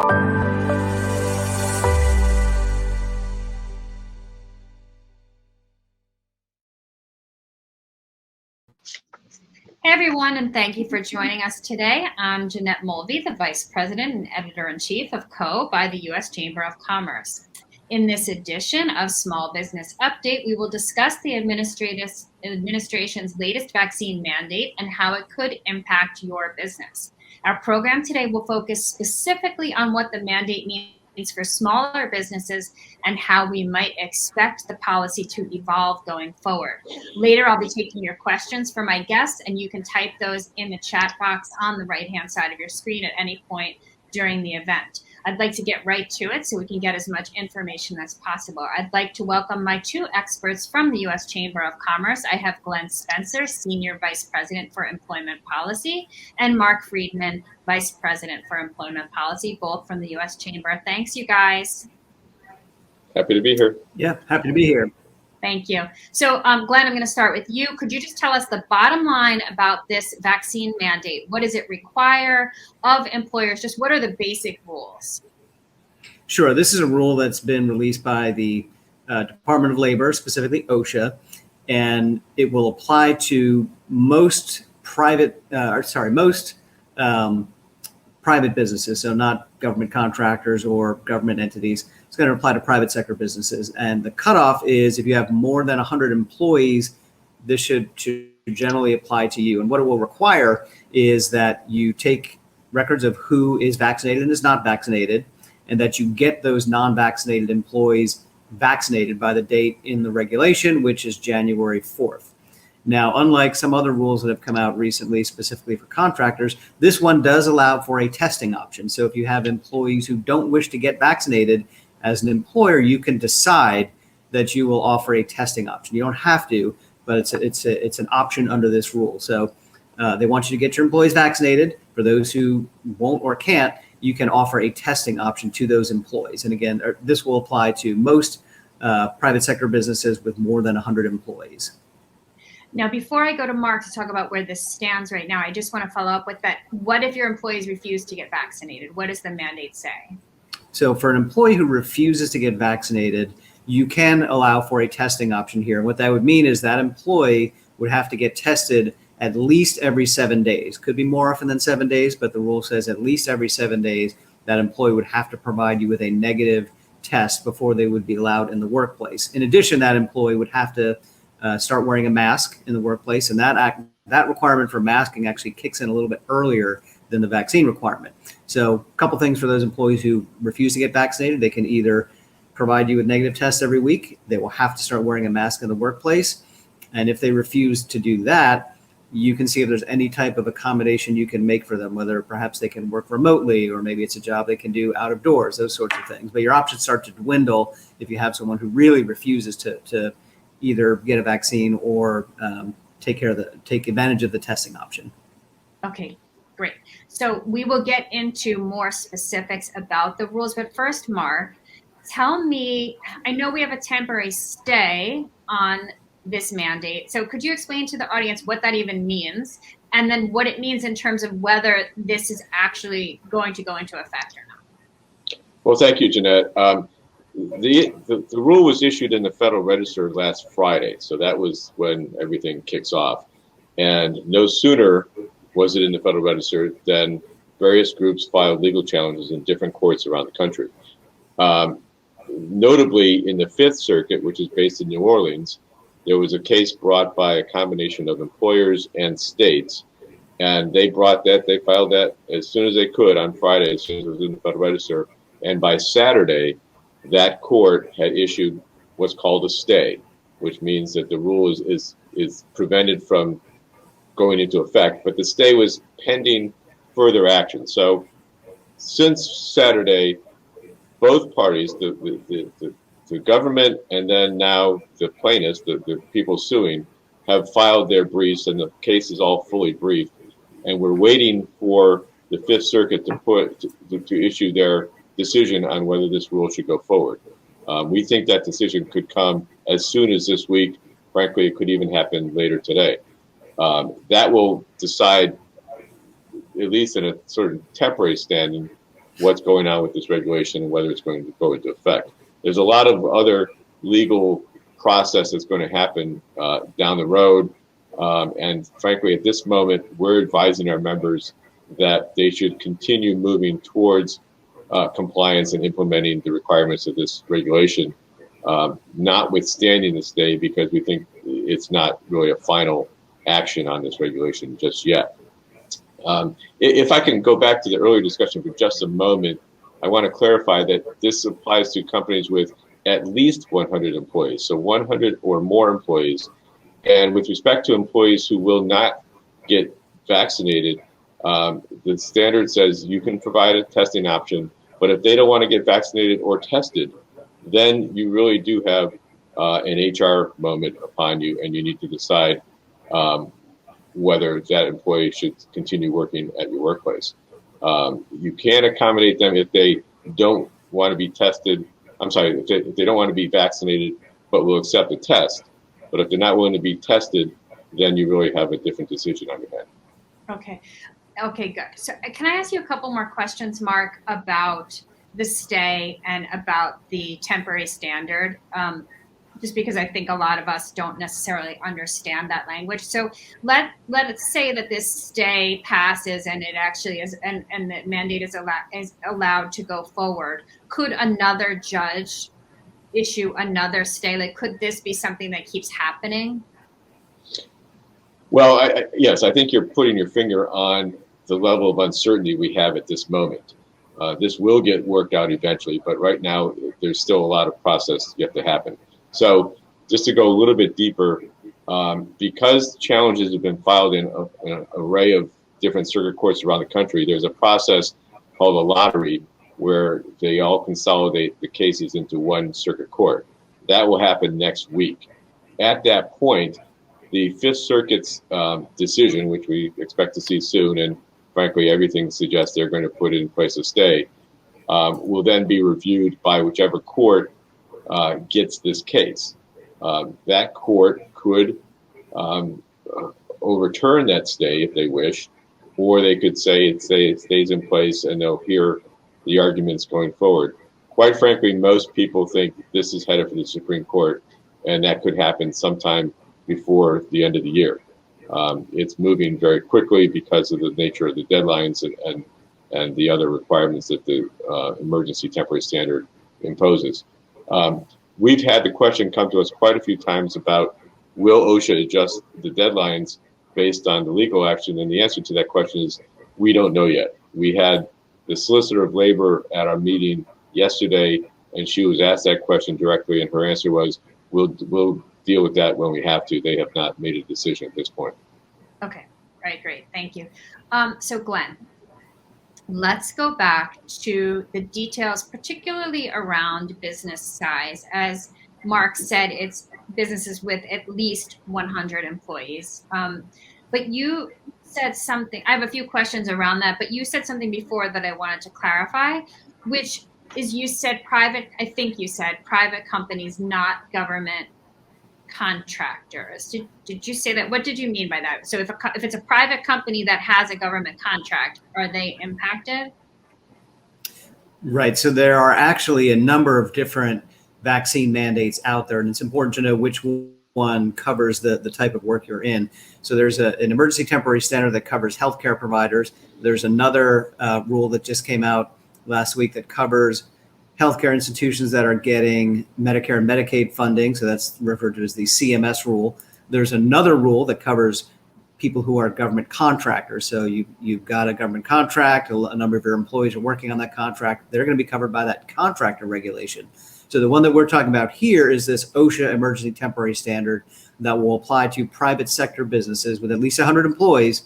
Hey everyone, and thank you for joining us today. I'm Jeanette Mulvey, the Vice President and Editor-in-Chief of CO by the U.S. Chamber of Commerce. In this edition of Small Business Update, we will discuss the administration's latest vaccine mandate and how it could impact your business. Our program today will focus specifically on what the mandate means for smaller businesses and how we might expect the policy to evolve going forward. Later, I'll be taking your questions for my guests, and you can type those in the chat box on the right-hand side of your screen at any point during the event. I'd like to get right to it so we can get as much information as possible. I'd like to welcome my two experts from the U.S. Chamber of Commerce. I have Glenn Spencer, Senior Vice President for Employment Policy, and Mark Friedman, Vice President for Employment Policy, both from the U.S. Chamber. Thanks, you guys. Happy to be here. Yeah, happy to be here. Thank you. So, Glenn, I'm going to start with you. Could you just tell us the bottom line about this vaccine mandate? What does it require of employers? Just what are the basic rules? Sure. This is a rule that's been released by the Department of Labor, specifically OSHA, and it will apply to most private businesses, so not government contractors or government entities. It's going to apply to private sector businesses. And the cutoff is if you have more than 100 employees, this should generally apply to you. And what it will require is that you take records of who is vaccinated and is not vaccinated, and that you get those non-vaccinated employees vaccinated by the date in the regulation, which is January 4th. Now, unlike some other rules that have come out recently, specifically for contractors, this one does allow for a testing option. So if you have employees who don't wish to get vaccinated, as an employer, you can decide that you will offer a testing option. You don't have to, but it's an option under this rule. So they want you to get your employees vaccinated. For those who won't or can't, you can offer a testing option to those employees. And again, this will apply to most private sector businesses with more than 100 employees. Now, before I go to Mark to talk about where this stands right now, I just want to follow up with that. What if your employees refuse to get vaccinated? What does the mandate say? So for an employee who refuses to get vaccinated, you can allow for a testing option here. And what that would mean is that employee would have to get tested at least every 7 days. Could be more often than 7 days, but the rule says at least every 7 days, that employee would have to provide you with a negative test before they would be allowed in the workplace. In addition, that employee would have to start wearing a mask in the workplace, and that requirement for masking actually kicks in a little bit earlier than the vaccine requirement. So a couple things for those employees who refuse to get vaccinated. They can either provide you with negative tests every week. They will have to start wearing a mask in the workplace. And if they refuse to do that, you can see if there's any type of accommodation you can make for them, whether perhaps they can work remotely or maybe it's a job they can do out of doors, those sorts of things. But your options start to dwindle if you have someone who really refuses to either get a vaccine or take advantage of the testing option. Okay, great. So we will get into more specifics about the rules, but first, Mark, tell me, I know we have a temporary stay on this mandate. So could you explain to the audience what that even means, and then what it means in terms of whether this is actually going to go into effect or not? Well, thank you, Jeanette. The rule was issued in the Federal Register last Friday, so that was when everything kicks off. And no sooner was it in the Federal Register than various groups filed legal challenges in different courts around the country. Notably, in the Fifth Circuit, which is based in New Orleans, there was a case brought by a combination of employers and states, and they filed that as soon as they could on Friday, as soon as it was in the Federal Register, and by Saturday, that court had issued what's called a stay, which means that the rule is prevented from going into effect, but the stay was pending further action. So since Saturday, both parties, the government and then now the plaintiffs, the people suing, have filed their briefs, and the case is all fully briefed. And we're waiting for the Fifth Circuit to issue their decision on whether this rule should go forward. We think that decision could come as soon as this week. Frankly, it could even happen later today. That will decide, at least in a sort of temporary standing, what's going on with this regulation and whether it's going to go into effect. There's a lot of other legal process that's going to happen down the road. And frankly, at this moment, we're advising our members that they should continue moving towards compliance and implementing the requirements of this regulation, notwithstanding the stay, because we think it's not really a final action on this regulation just yet. If I can go back to the earlier discussion for just a moment, I want to clarify that this applies to companies with at least 100 employees, so 100 or more employees. And with respect to employees who will not get vaccinated, the standard says you can provide a testing option, but if they don't want to get vaccinated or tested, then you really do have an HR moment upon you, and you need to decide whether that employee should continue working at your workplace. You can accommodate them if they don't want to be tested. If they don't want to be vaccinated, but will accept the test. But if they're not willing to be tested, then you really have a different decision on your hands. Okay. Okay, good. So can I ask you a couple more questions, Mark, about the stay and about the temporary standard? Just because I think a lot of us don't necessarily understand that language. So let us say that this stay passes and it actually is, and the mandate is allowed to go forward. Could another judge issue another stay? Like, could this be something that keeps happening? Well, yes, I think you're putting your finger on the level of uncertainty we have at this moment. This will get worked out eventually, but right now there's still a lot of process yet to happen. So just to go a little bit deeper, because challenges have been filed in an array of different circuit courts around the country, there's a process called a lottery where they all consolidate the cases into one circuit court. That will happen next week. At that point, the Fifth Circuit's decision, which we expect to see soon, and frankly, everything suggests they're going to put in place a stay, will then be reviewed by whichever court gets this case. That court could overturn that stay if they wish, or they could say it stays in place and they'll hear the arguments going forward. Quite frankly, most people think this is headed for the Supreme Court, and that could happen sometime before the end of the year. It's moving very quickly because of the nature of the deadlines and the other requirements that the emergency temporary standard imposes. We've had the question come to us quite a few times about, will OSHA adjust the deadlines based on the legal action? And the answer to that question is, we don't know yet. We had the Solicitor of Labor at our meeting yesterday, and she was asked that question directly, and her answer was, we'll deal with that when we have to. They have not made a decision at this point. Okay, right, great, thank you. So Glenn, let's go back to the details, particularly around business size. As Mark said, it's businesses with at least 100 employees. But you said something, I have a few questions around that, but you said something before that I wanted to clarify, which is you said private companies, not government contractors. Did you say that? What did you mean by that? So if it's a private company that has a government contract, are they impacted? Right. So there are actually a number of different vaccine mandates out there, and it's important to know which one covers the type of work you're in. So there's an emergency temporary standard that covers healthcare providers. There's another rule that just came out last week that covers healthcare institutions that are getting Medicare and Medicaid funding. So that's referred to as the CMS rule. There's another rule that covers people who are government contractors. So you've got a government contract, a number of your employees are working on that contract. They're going to be covered by that contractor regulation. So the one that we're talking about here is this OSHA emergency temporary standard that will apply to private sector businesses with at least 100 employees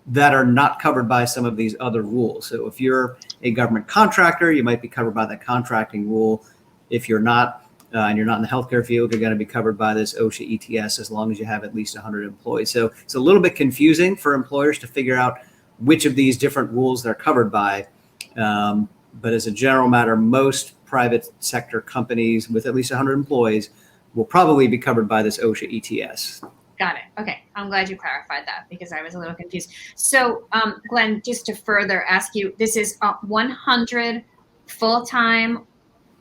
that are not covered by some of these other rules. So if you're a government contractor, you might be covered by that contracting rule. If you're not, and you're not in the healthcare field, you're going to be covered by this OSHA ETS as long as you have at least 100 employees. So it's a little bit confusing for employers to figure out which of these different rules they're covered by. But as a general matter, most private sector companies with at least 100 employees will probably be covered by this OSHA ETS. Got it. Okay. I'm glad you clarified that because I was a little confused. So, Glenn, just to further ask you, this is 100 full-time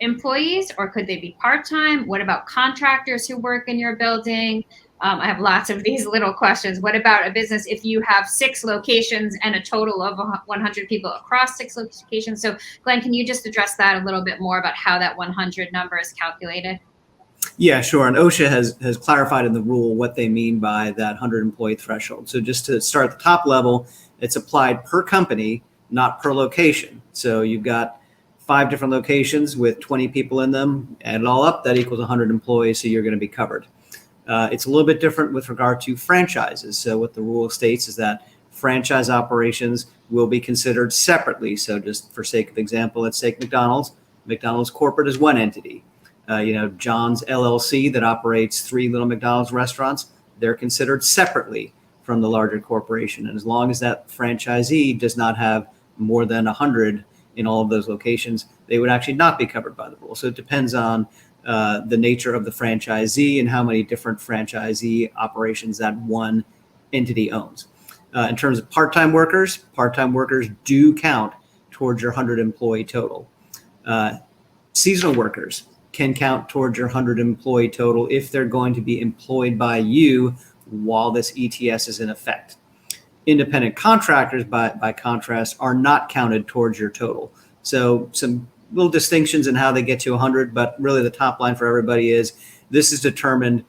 employees, or could they be part-time? What about contractors who work in your building? I have lots of these little questions. What about a business if you have 6 locations and a total of 100 people across 6 locations? So, Glenn, can you just address that a little bit more about how that 100 number is calculated? Yeah, sure. And OSHA has clarified in the rule what they mean by that 100 employee threshold. So just to start at the top level, it's applied per company, not per location. So you've got 5 different locations with 20 people in them. Add it all up, that equals 100 employees, so you're going to be covered. It's a little bit different with regard to franchises. So what the rule states is that franchise operations will be considered separately. So just for sake of example, let's take McDonald's. McDonald's corporate is one entity. John's LLC that operates 3 little McDonald's restaurants, they're considered separately from the larger corporation. And as long as that franchisee does not have more than 100 in all of those locations, they would actually not be covered by the rule. So it depends on the nature of the franchisee and how many different franchisee operations that one entity owns. In terms of part-time workers do count towards your 100 employee total. Seasonal workers can count towards your 100 employee total if they're going to be employed by you while this ETS is in effect. Independent contractors, by contrast, are not counted towards your total. So some little distinctions in how they get to 100, but really the top line for everybody is this is determined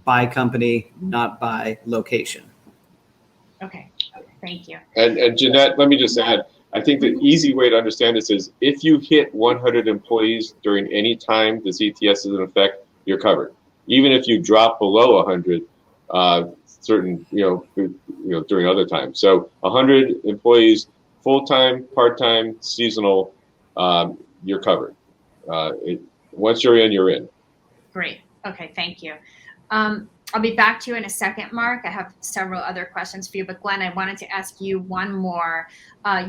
by company, not by location. Okay, thank you. And Jeanette, let me just add, I think the easy way to understand this is if you hit 100 employees during any time this ETS is in effect, you're covered. Even if you drop below 100, certain, during other times. So 100 employees, full-time, part-time, seasonal, you're covered. Once you're in, you're in. Great. Okay, thank you. I'll be back to you in a second, Mark. I have several other questions for you, but Glenn, I wanted to ask you one more.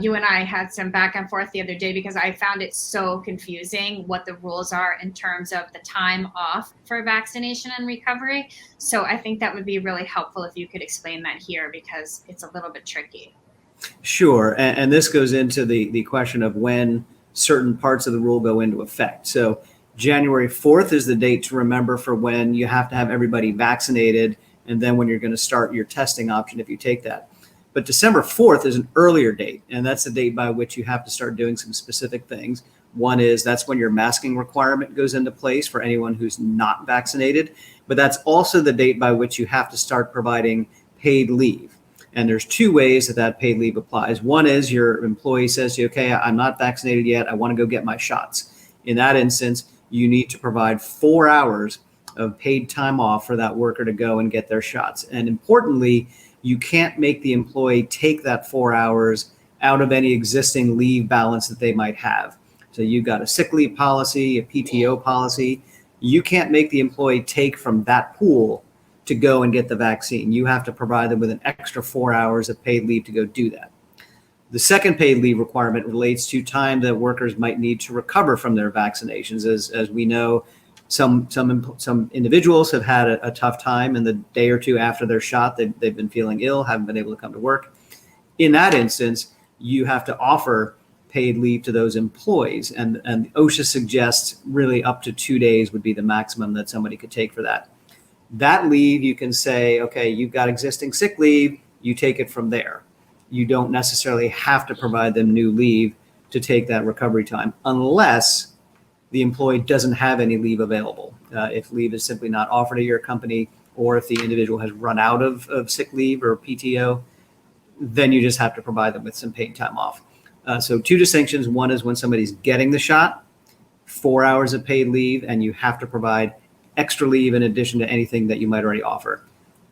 You and I had some back and forth the other day because I found it so confusing what the rules are in terms of the time off for vaccination and recovery. So I think that would be really helpful if you could explain that here because it's a little bit tricky. Sure. And this goes into the question of when certain parts of the rule go into effect. So January 4th is the date to remember for when you have to have everybody vaccinated and then when you're going to start your testing option if you take that. But December 4th is an earlier date, and that's the date by which you have to start doing some specific things. One is that's when your masking requirement goes into place for anyone who's not vaccinated, but that's also the date by which you have to start providing paid leave. And there's 2 ways that paid leave applies. One is your employee says to you, okay, I'm not vaccinated yet. I want to go get my shots. In that instance, you need to provide 4 hours of paid time off for that worker to go and get their shots. And importantly, you can't make the employee take that 4 hours out of any existing leave balance that they might have. So you've got a sick leave policy, a PTO policy. You can't make the employee take from that pool to go and get the vaccine. You have to provide them with an extra 4 hours of paid leave to go do that. The second paid leave requirement relates to time that workers might need to recover from their vaccinations. As we know, some individuals have had a tough time in the day or 2 after their shot. They've been feeling ill, haven't been able to come to work. In that instance, you have to offer paid leave to those employees. And OSHA suggests really up to 2 days would be the maximum that somebody could take for that. That leave, you can say, okay, you've got existing sick leave, you take it from there. You don't necessarily have to provide them new leave to take that recovery time unless the employee doesn't have any leave available. If leave is simply not offered at your company or if the individual has run out of sick leave or PTO, then you just have to provide them with some paid time off. So 2 distinctions. One is when somebody's getting the shot, 4 hours of paid leave, and you have to provide extra leave in addition to anything that you might already offer.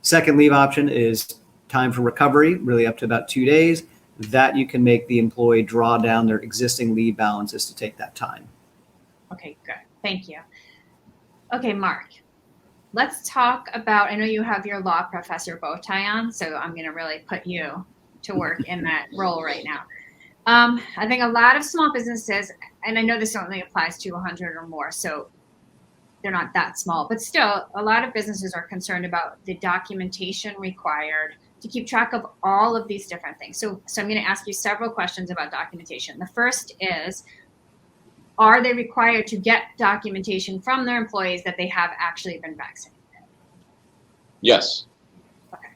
Second leave option is time for recovery, really up to about 2 days, that you can make the employee draw down their existing leave balances to take that time. Okay, good. Thank you. Okay, Mark, let's talk about, I know you have your law professor bow tie on, so I'm going to really put you to work in that role right now. I think a lot of small businesses, and I know this only applies to 100 or more, so they're not that small, but still a lot of businesses are concerned about the documentation required to keep track of all of these different things. So I'm going to ask you several questions about documentation. The first is, are they required to get documentation from their employees that they have actually been vaccinated? Yes. Okay.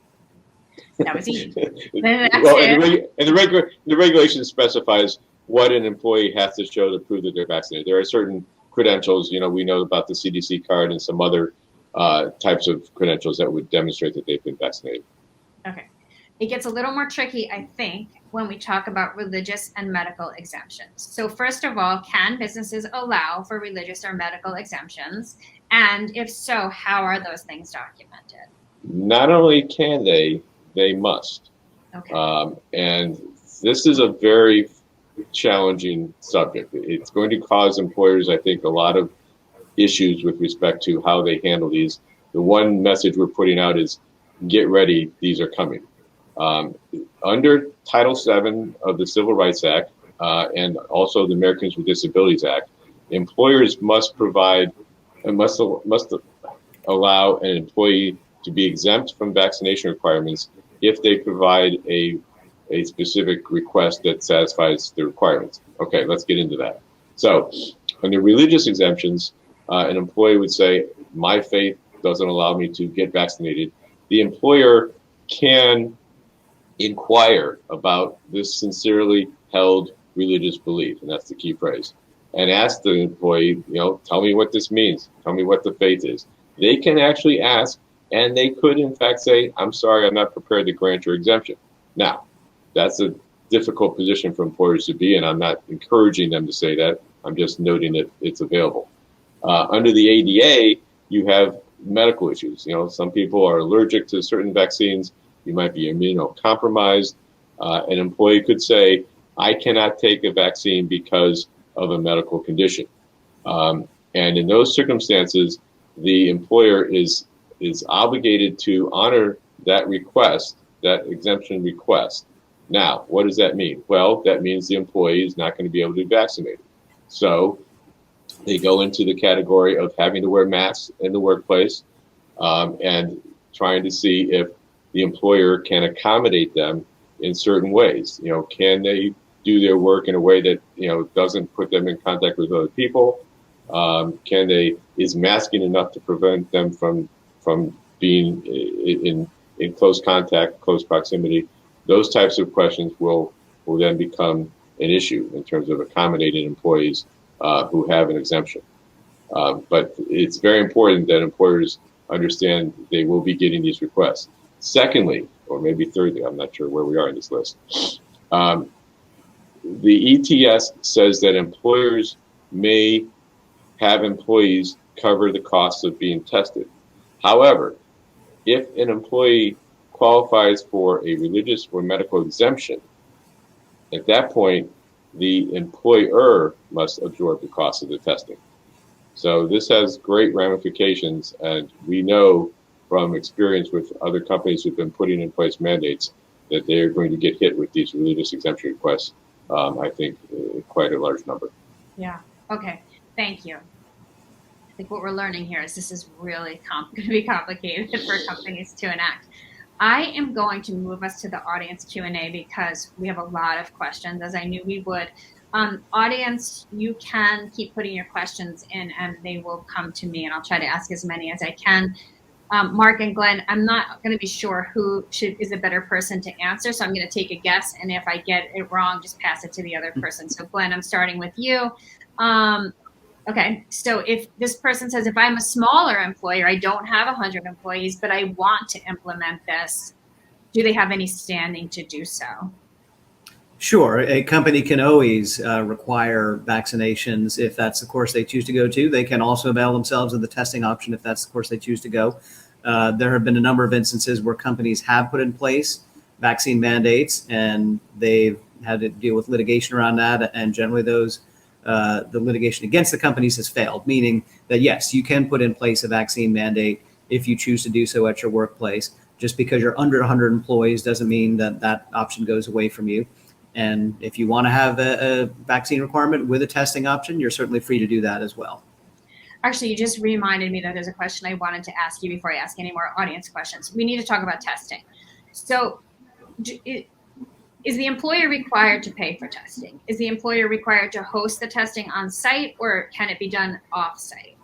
That was easy. Well, the regulation specifies what an employee has to show to prove that they're vaccinated. There are certain credentials, we know about the CDC card and some other types of credentials that would demonstrate that they've been vaccinated. Okay. It gets a little more tricky, I think, when we talk about religious and medical exemptions. So first of all, can businesses allow for religious or medical exemptions? And if so, how are those things documented? Not only can they must. Okay. And this is a very challenging subject. It's going to cause employers, I think, a lot of issues with respect to how they handle these. The one message we're putting out is, get ready, these are coming. Under Title VII of the Civil Rights Act and also the Americans with Disabilities Act, employers must provide and must allow an employee to be exempt from vaccination requirements if they provide a specific request that satisfies the requirements. Okay, let's get into that. So, under religious exemptions, an employee would say, my faith doesn't allow me to get vaccinated. The employer can inquire about this sincerely held religious belief, and that's the key phrase, and ask the employee, tell me what this means, tell me what the faith is. They can actually ask, and they could in fact say, I'm sorry, I'm not prepared to grant your exemption. Now, that's a difficult position for employers to be in. I'm not encouraging them to say that. I'm just noting that it's available. Under the ADA, you have medical issues. Some people are allergic to certain vaccines. You might be immunocompromised. An employee could say, I cannot take a vaccine because of a medical condition. And in those circumstances, the employer is obligated to honor that request, that exemption request. Now, what does that mean? Well, that means the employee is not going to be able to be vaccinated. So they go into the category of having to wear masks in the workplace and trying to see if the employer can accommodate them in certain ways. Can they do their work in a way that, doesn't put them in contact with other people? Is masking enough to prevent them from being in close contact, close proximity? Those types of questions will then become an issue in terms of accommodating employees who have an exemption. But it's very important that employers understand they will be getting these requests. Secondly, or maybe thirdly, I'm not sure where we are in this list, the ETS says that employers may have employees cover the costs of being tested. However, if an employee qualifies for a religious or medical exemption, at that point, the employer must absorb the cost of the testing. So this has great ramifications, and we know from experience with other companies who've been putting in place mandates that they're going to get hit with these religious exemption requests, I think quite a large number. Yeah, okay, thank you. I think what we're learning here is this is really going to be complicated for companies to enact. I am going to move us to the audience Q&A because we have a lot of questions, as I knew we would. Audience, you can keep putting your questions in and they will come to me, and I'll try to ask as many as I can. Mark and Glenn, I'm not going to be sure who is a better person to answer, so I'm going to take a guess, and if I get it wrong, just pass it to the other person. So Glenn, I'm starting with you. Okay, so if this person says, if I'm a smaller employer, I don't have 100 employees, but I want to implement this, do they have any standing to do so? Sure. A company can always require vaccinations if that's the course they choose to go to. They can also avail themselves of the testing option if that's the course they choose to go. There have been a number of instances where companies have put in place vaccine mandates, and they've had to deal with litigation around that, and generally those the litigation against the companies has failed, meaning that, yes, you can put in place a vaccine mandate if you choose to do so at your workplace. Just because you're under 100 employees doesn't mean that that option goes away from you. And if you want to have a vaccine requirement with a testing option, you're certainly free to do that as well. Actually, you just reminded me that there's a question I wanted to ask you before I ask any more audience questions. We need to talk about testing. So is the employer required to pay for testing? Is the employer required to host the testing on site, or can it be done off site?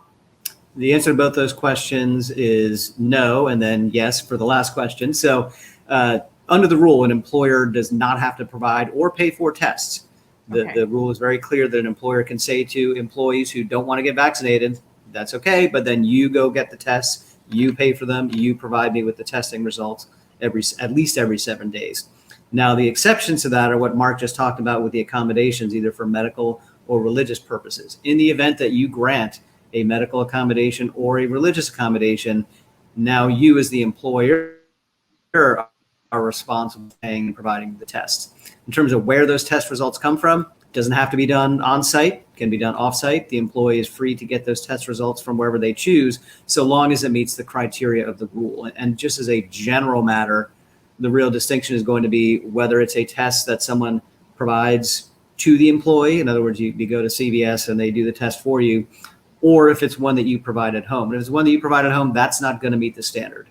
The answer to both those questions is no, and then yes for the last question. So under the rule, an employer does not have to provide or pay for tests. The rule is very clear that an employer can say to employees who don't want to get vaccinated, that's okay, but then you go get the tests, you pay for them, you provide me with the testing results at least every 7 days. Now, the exceptions to that are what Mark just talked about with the accommodations, either for medical or religious purposes. In the event that you grant a medical accommodation or a religious accommodation, now you as the employer are responsible for paying and providing the tests. In terms of where those test results come from, it doesn't have to be done on site, can be done off site. The employee is free to get those test results from wherever they choose, so long as it meets the criteria of the rule. And just as a general matter, the real distinction is going to be whether it's a test that someone provides to the employee. In other words, you go to CVS and they do the test for you, or if it's one that you provide at home. And if it's one that you provide at home, that's not going to meet the standard.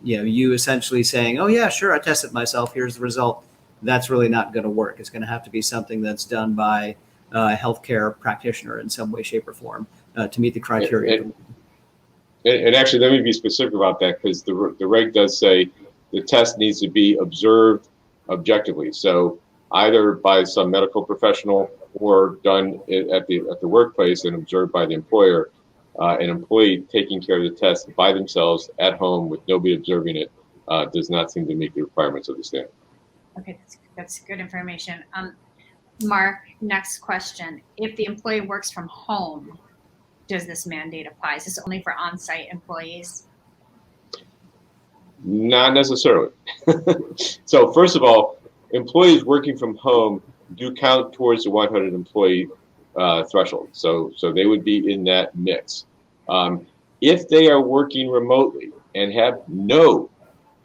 You essentially saying, oh yeah, sure, I tested myself, here's the result. That's really not going to work. It's going to have to be something that's done by a healthcare practitioner in some way, shape, or form to meet the criteria. And actually, let me be specific about that, because the reg does say the test needs to be observed objectively. So either by some medical professional or done at the workplace and observed by the employer. An employee taking care of the test by themselves at home with nobody observing it does not seem to meet the requirements of the standard. Okay, that's good information. Mark, next question. If the employee works from home, does this mandate apply? Is this only for on-site employees? Not necessarily. So first of all, employees working from home do count towards the 100 employee threshold. So they would be in that mix. If they are working remotely and have no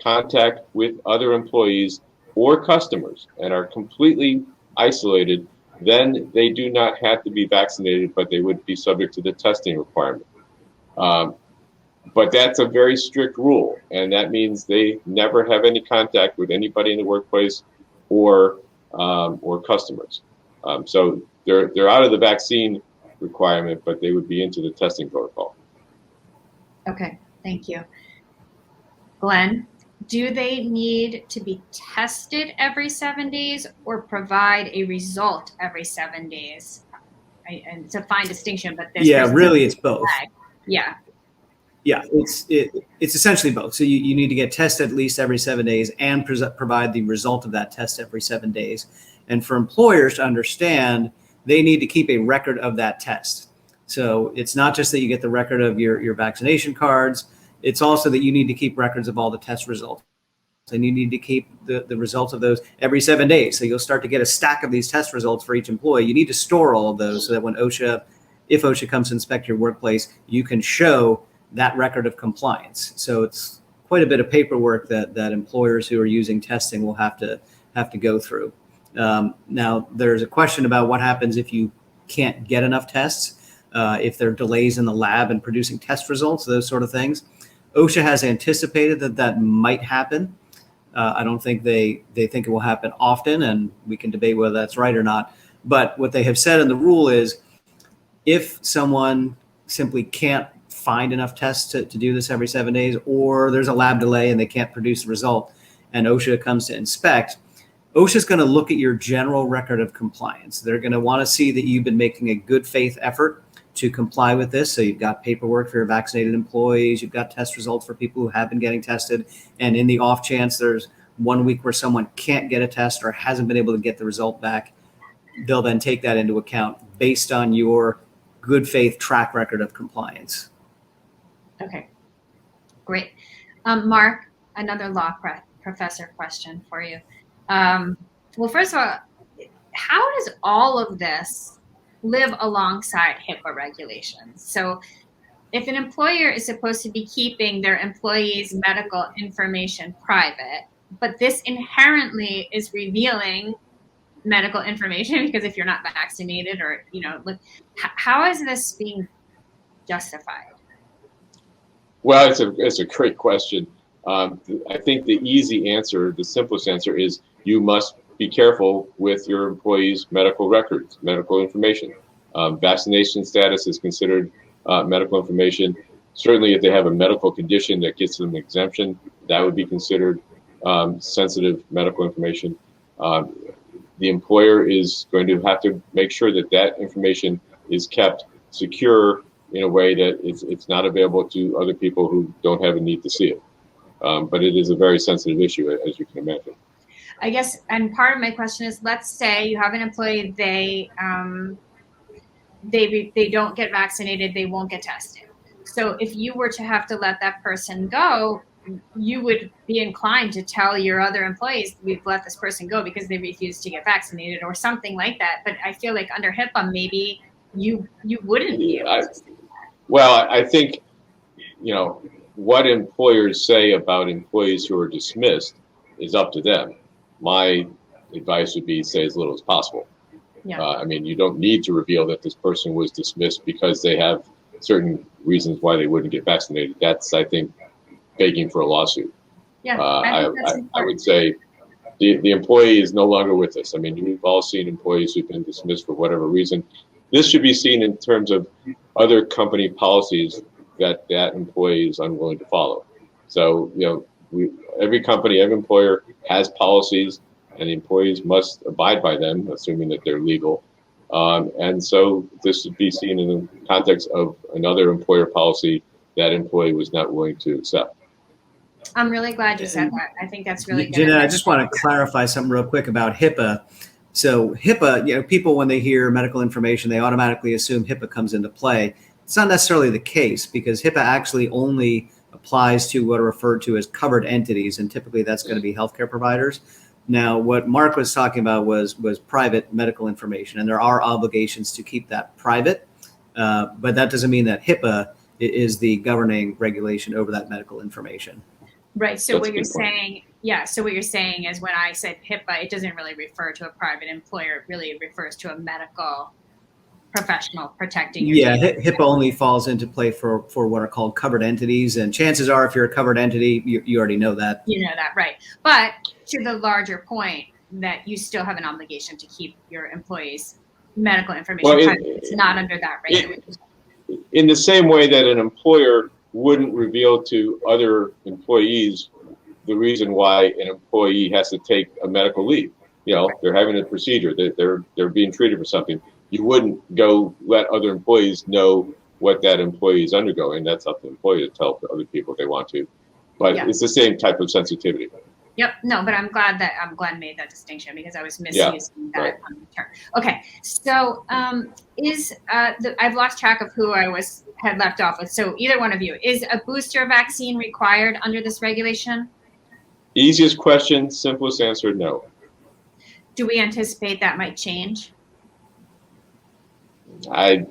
contact with other employees or customers and are completely isolated, then they do not have to be vaccinated, but they would be subject to the testing requirement. But that's a very strict rule, and that means they never have any contact with anybody in the workplace or customers. So they're out of the vaccine requirement, but they would be into the testing protocol. Okay, thank you. Glenn, do they need to be tested every 7 days or provide a result every 7 days? And it's a fine distinction, but this really it's both. Yeah. Yeah, it's essentially both. So you need to get tested at least every 7 days and provide the result of that test every 7 days. And for employers to understand, they need to keep a record of that test. So it's not just that you get the record of your vaccination cards. It's also that you need to keep records of all the test results. And you need to keep the results of those every 7 days. So you'll start to get a stack of these test results for each employee. You need to store all of those so that when if OSHA comes to inspect your workplace, you can show that record of compliance. So it's quite a bit of paperwork that employers who are using testing will have to go through. Now, there's a question about what happens if you can't get enough tests, if there are delays in the lab in producing test results, those sort of things. OSHA has anticipated that might happen. I don't think they think it will happen often, and we can debate whether that's right or not. But what they have said in the rule is if someone simply can't find enough tests to do this every 7 days, or there's a lab delay and they can't produce the result, and OSHA comes to inspect, OSHA is going to look at your general record of compliance. They're going to want to see that you've been making a good faith effort to comply with this. So you've got paperwork for your vaccinated employees, you've got test results for people who have been getting tested, and in the off chance there's 1 week where someone can't get a test or hasn't been able to get the result back, they'll then take that into account based on your good faith track record of compliance. Okay, great. Mark, another law professor question for you. Well, first of all, how does all of this live alongside HIPAA regulations? So if an employer is supposed to be keeping their employees' medical information private, but this inherently is revealing medical information, because if you're not vaccinated or, how is this being justified? Well, it's a great question. I think the easy answer, the simplest answer is you must be careful with your employees' medical records, medical information. Vaccination status is considered medical information. Certainly, if they have a medical condition that gets them an exemption, that would be considered sensitive medical information. The employer is going to have to make sure that that information is kept secure in a way that it's not available to other people who don't have a need to see it. But it is a very sensitive issue, as you can imagine. I guess, and part of my question is, let's say you have an employee, they don't get vaccinated, they won't get tested. So if you were to have to let that person go, you would be inclined to tell your other employees, we've let this person go because they refused to get vaccinated or something like that. But I feel like under HIPAA, maybe you wouldn't be able to. Well, I think, what employers say about employees who are dismissed is up to them. My advice would be say as little as possible. Yeah. I mean, you don't need to reveal that this person was dismissed because they have certain reasons why they wouldn't get vaccinated. That's, I think, begging for a lawsuit. Yeah, I would say the employee is no longer with us. I mean, we've all seen employees who've been dismissed for whatever reason. This should be seen in terms of other company policies that employee is unwilling to follow. So, every company, every employer has policies, and the employees must abide by them, assuming that they're legal. And so this should be seen in the context of another employer policy that employee was not willing to accept. I'm really glad you said that. I think that's really good. Jeanette, I just want to clarify something real quick about HIPAA. So HIPAA, people, when they hear medical information, they automatically assume HIPAA comes into play. It's not necessarily the case, because HIPAA actually only applies to what are referred to as covered entities, and typically that's going to be healthcare providers. Now, what Mark was talking about was private medical information, and there are obligations to keep that private, but that doesn't mean that HIPAA is the governing regulation over that medical information. Right. So That's what you're a good point. saying, so what you're saying is, when I said HIPAA, it doesn't really refer to a private employer. It really refers to a medical professional protecting your data. HIPAA only falls into play for what are called covered entities, and chances are, if you're a covered entity, you already know that. You know that, right? But to the larger point, that you still have an obligation to keep your employees' medical information private. It's not under that regulation. In the same way that an employer wouldn't reveal to other employees the reason why an employee has to take a medical leave. They're having a procedure, they're being treated for something. You wouldn't go let other employees know what that employee is undergoing. That's up to the employee to tell other people if they want to. But It's the same type of sensitivity. Yep. No, but I'm glad Glenn made that distinction, because I was misusing that term. Okay. So I've lost track of who I had left off with. So either one of you, is a booster vaccine required under this regulation? Easiest question, simplest answer, no. Do we anticipate that might change? At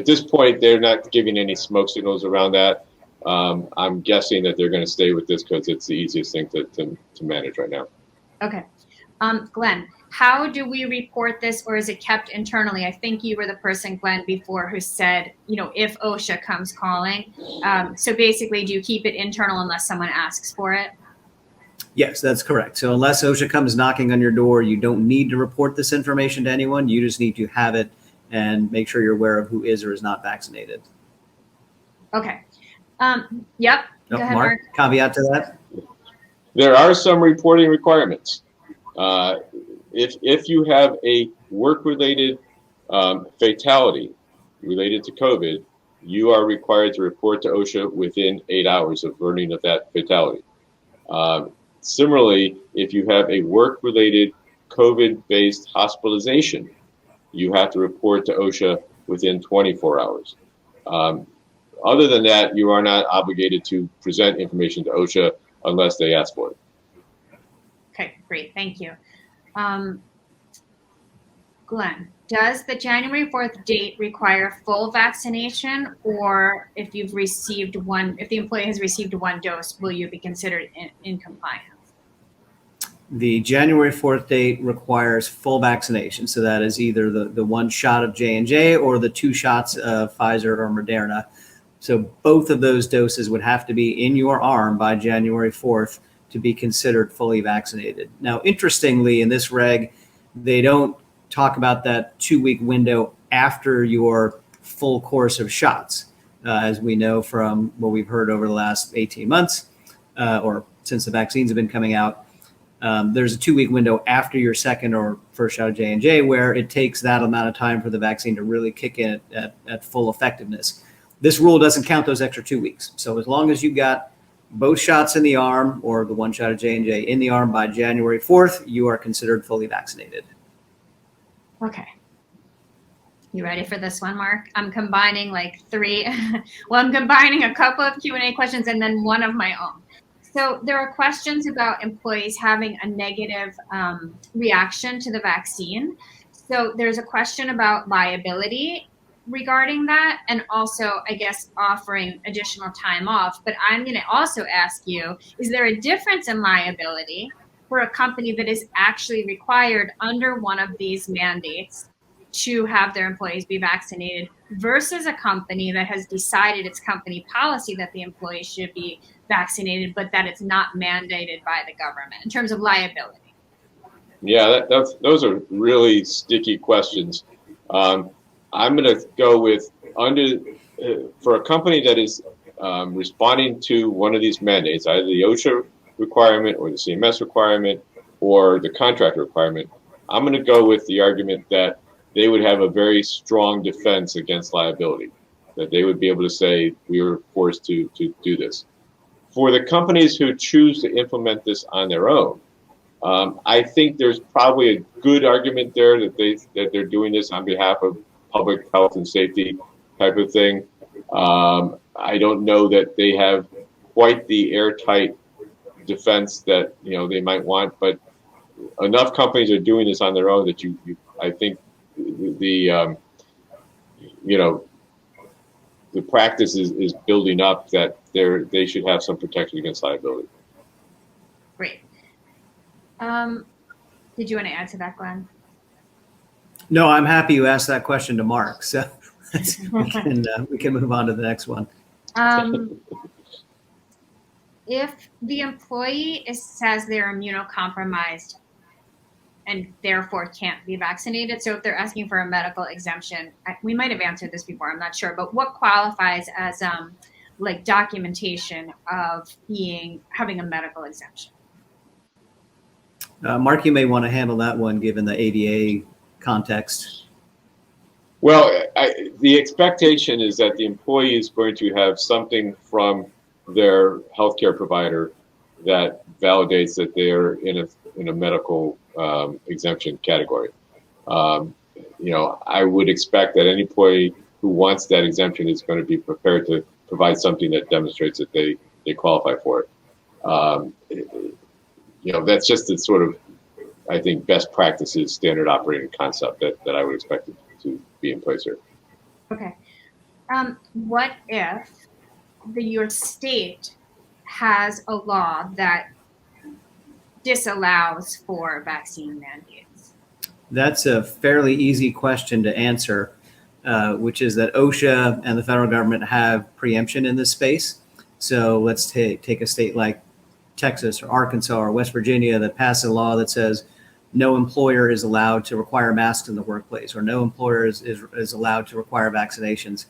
this point, they're not giving any smoke signals around that. I'm guessing that they're going to stay with this because it's the easiest thing to manage right now. Okay. Glenn, how do we report this, or is it kept internally? I think you were the person, Glenn, before who said, if OSHA comes calling. So basically, do you keep it internal unless someone asks for it? Yes, that's correct. So unless OSHA comes knocking on your door, you don't need to report this information to anyone. You just need to have it and make sure you're aware of who is or is not vaccinated. Okay. Yep. Go ahead, Mark. Caveat to that? There are some reporting requirements. If you have a work-related fatality related to COVID, you are required to report to OSHA within 8 hours of learning of that fatality. Similarly, if you have a work-related COVID-based hospitalization, you have to report to OSHA within 24 hours. Other than that, you are not obligated to present information to OSHA unless they ask for it. Okay, great. Thank you. Glenn, does the January 4th date require full vaccination, or if the employee has received one dose, will you be considered in compliance? The January 4th date requires full vaccination. So that is either the one shot of J&J or the 2 shots of Pfizer or Moderna. So both of those doses would have to be in your arm by January 4th to be considered fully vaccinated. Now, interestingly, in this reg, they don't talk about that 2-week window after your full course of shots. As we know from what we've heard over the last 18 months, or since the vaccines have been coming out, there's a 2-week window after your second or first shot of J&J where it takes that amount of time for the vaccine to really kick in at full effectiveness. This rule doesn't count those extra 2 weeks. So as long as you got both shots in the arm or the 1 shot of J&J in the arm by January 4th, you are considered fully vaccinated. Okay. You ready for this one, Mark? I'm combining like 3. Well, I'm combining a couple of Q&A questions and then one of my own. So there are questions about employees having a negative reaction to the vaccine. So there's a question about liability regarding that, and also, I guess, offering additional time off. But I'm going to also ask you, is there a difference in liability for a company that is actually required under one of these mandates to have their employees be vaccinated versus a company that has decided its company policy that the employees should be vaccinated, but that it's not mandated by the government in terms of liability? Yeah, those are really sticky questions. I'm going to go with for a company that is responding to one of these mandates, either the OSHA requirement or the CMS requirement or the contract requirement. I'm going to go with the argument that they would have a very strong defense against liability, that they would be able to say, we were forced to do this. For the companies who choose to implement this on their own, I think there's probably a good argument there that they're doing this on behalf of public health and safety type of thing. I don't know that they have quite the airtight defense that they might want, but enough companies are doing this on their own that I think the practice is building up that they should have some protection against liability. Great. Did you want to add to that, Glenn? No, I'm happy you asked that question to Mark. So we can move on to the next one. If the employee says they're immunocompromised and therefore can't be vaccinated, so if they're asking for a medical exemption, we might have answered this before, I'm not sure, but what qualifies as like documentation of having a medical exemption? Mark, you may want to handle that one given the ADA context. Well, the expectation is that the employee is going to have something from their healthcare provider that validates that they're in a medical exemption category. I would expect that any employee who wants that exemption is going to be prepared to provide something that demonstrates that they qualify for it. That's just the sort of, I think, best practices, standard operating concept that I would expect to be in place here. Okay. What if your state has a law that disallows for vaccine mandates? That's a fairly easy question to answer, which is that OSHA and the federal government have preemption in this space. So let's take a state like Texas or Arkansas or West Virginia that passes a law that says no employer is allowed to require masks in the workplace, or no employer is allowed to require vaccinations.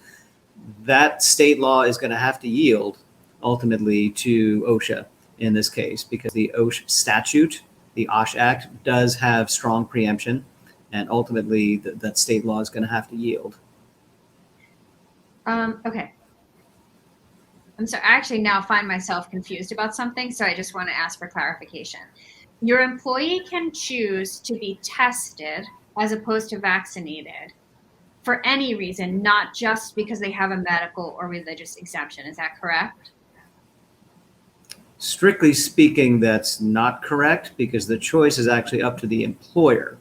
That state law is going to have to yield ultimately to OSHA in this case, because the OSHA statute, the OSH Act, does have strong preemption, and ultimately that state law is going to have to yield. Okay. So I actually now find myself confused about something, so I just want to ask for clarification. Your employee can choose to be tested as opposed to vaccinated for any reason, not just because they have a medical or religious exemption. Is that correct? Strictly speaking, that's not correct, because the choice is actually up to the employer.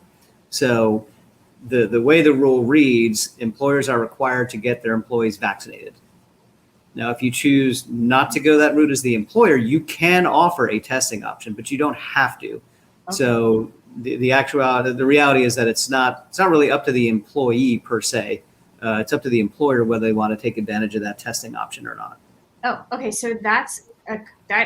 So the way the rule reads, employers are required to get their employees vaccinated. Now, if you choose not to go that route as the employer, you can offer a testing option, but you don't have to. Okay. So the reality is that it's not really up to the employee per se. It's up to the employer whether they want to take advantage of that testing option or not. Oh, okay. So that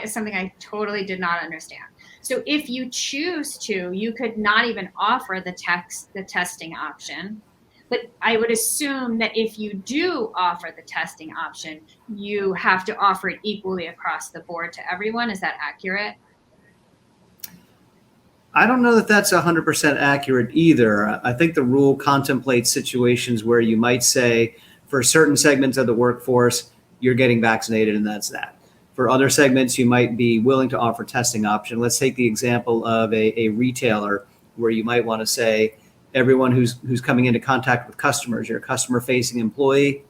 is something I totally did not understand. So if you choose to, you could not even offer the testing option. But I would assume that if you do offer the testing option, you have to offer it equally across the board to everyone. Is that accurate? I don't know that that's 100% accurate either. I think the rule contemplates situations where you might say, for certain segments of the workforce, you're getting vaccinated and that's that. For other segments, you might be willing to offer testing option. Let's take the example of a retailer where you might want to say, everyone who's coming into contact with customers, you're a customer-facing employee,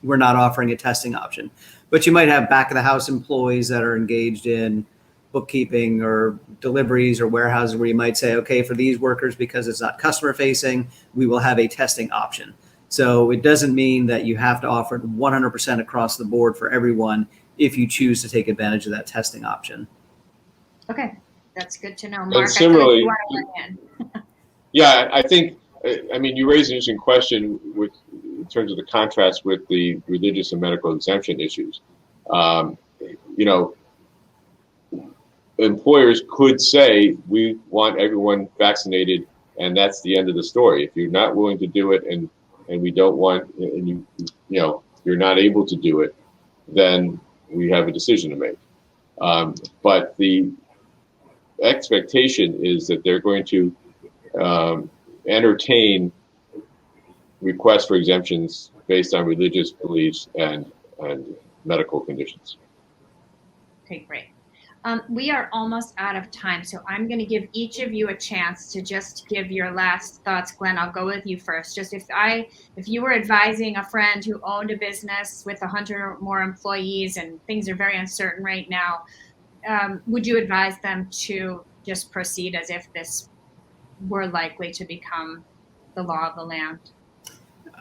we're not offering a testing option. But you might have back-of-the-house employees that are engaged in bookkeeping or deliveries or warehouses where you might say, okay, for these workers, because it's not customer facing, we will have a testing option. So it doesn't mean that you have to offer it 100% across the board for everyone if you choose to take advantage of that testing option. Okay, that's good to know. Mark, similarly, I feel like you want to weigh in. yeah, I think, I mean, you raised an interesting question in terms of the contrast with the religious and medical exemption issues. You know, employers could say, we want everyone vaccinated, and that's the end of the story. If you're not willing to do it, and we don't want, and you're not able to do it, then we have a decision to make. But the expectation is that they're going to entertain requests for exemptions based on religious beliefs and medical conditions. Okay, great. We are almost out of time, so I'm going to give each of you a chance to just give your last thoughts. Glenn, I'll go with you first. Just if you were advising a friend who owned a business with 100 or more employees and things are very uncertain right now, would you advise them to just proceed as if this were likely to become the law of the land?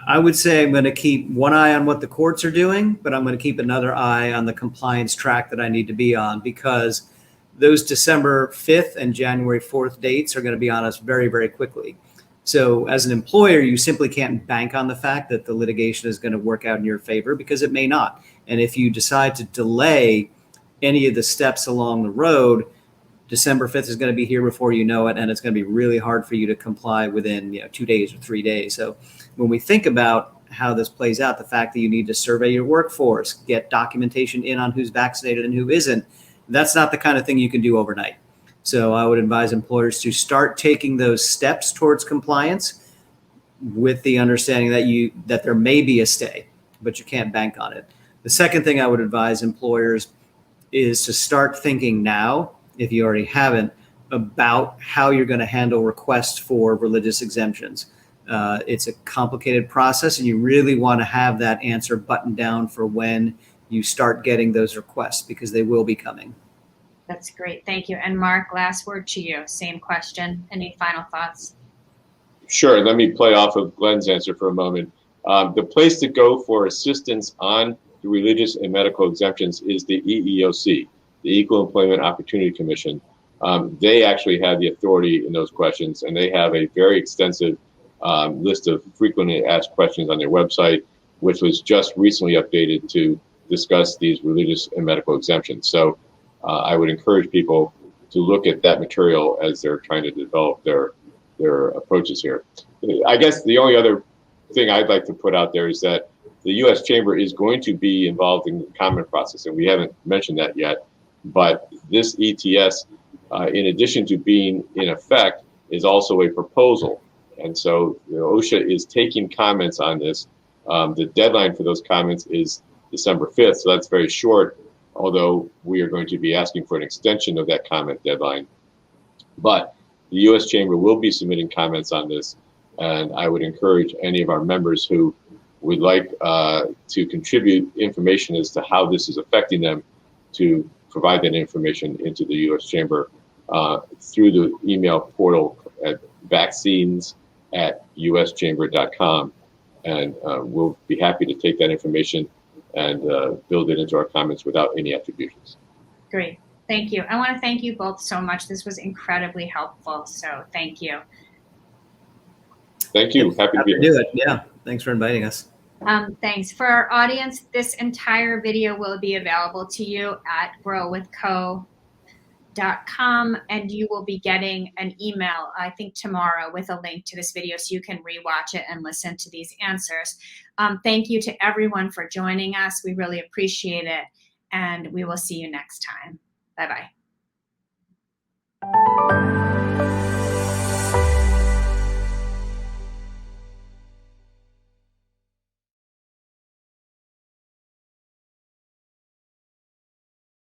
I would say I'm going to keep one eye on what the courts are doing, but I'm going to keep another eye on the compliance track that I need to be on, because those December 5th and January 4th dates are going to be on us very, very quickly. So as an employer, you simply can't bank on the fact that the litigation is going to work out in your favor, because it may not. And if you decide to delay any of the steps along the road, December 5th is going to be here before you know it, and it's going to be really hard for you to comply within 2 days or 3 days. So when we think about how this plays out, the fact that you need to survey your workforce, get documentation in on who's vaccinated and who isn't, that's not the kind of thing you can do overnight. So I would advise employers to start taking those steps towards compliance with the understanding that there may be a stay, but you can't bank on it. The second thing I would advise employers is to start thinking now, if you already haven't, about how you're going to handle requests for religious exemptions. It's a complicated process, and you really want to have that answer buttoned down for when you start getting those requests, because they will be coming. That's great. Thank you. And Mark, last word to you. Same question. Any final thoughts? Sure. Let me play off of Glenn's answer for a moment. The place to go for assistance on the religious and medical exemptions is the EEOC, the Equal Employment Opportunity Commission. They actually have the authority in those questions, and they have a very extensive list of frequently asked questions on their website, which was just recently updated to discuss these religious and medical exemptions. So I would encourage people to look at that material as they're trying to develop their approaches here. I guess the only other thing I'd like to put out there is that the U.S. Chamber is going to be involved in the comment process, and we haven't mentioned that yet. But this ETS, in addition to being in effect, is also a proposal. And so OSHA is taking comments on this. The deadline for those comments is December 5th, so that's very short, although we are going to be asking for an extension of that comment deadline. But the U.S. Chamber will be submitting comments on this, and I would encourage any of our members who would like to contribute information as to how this is affecting them to provide that information into the U.S. Chamber through the email portal at vaccines@uschamber.com, and we'll be happy to take that information and build it into our comments without any attributions. Great. Thank you. I want to thank you both so much. This was incredibly helpful. So thank you. Thank you. Happy to be to here. do it. Yeah. Thanks for inviting us. Thanks. For our audience, this entire video will be available to you at growwithco.com, and you will be getting an email, I think tomorrow, with a link to this video so you can rewatch it and listen to these answers. Thank you to everyone for joining us. We really appreciate it, and we will see you next time. Bye-bye.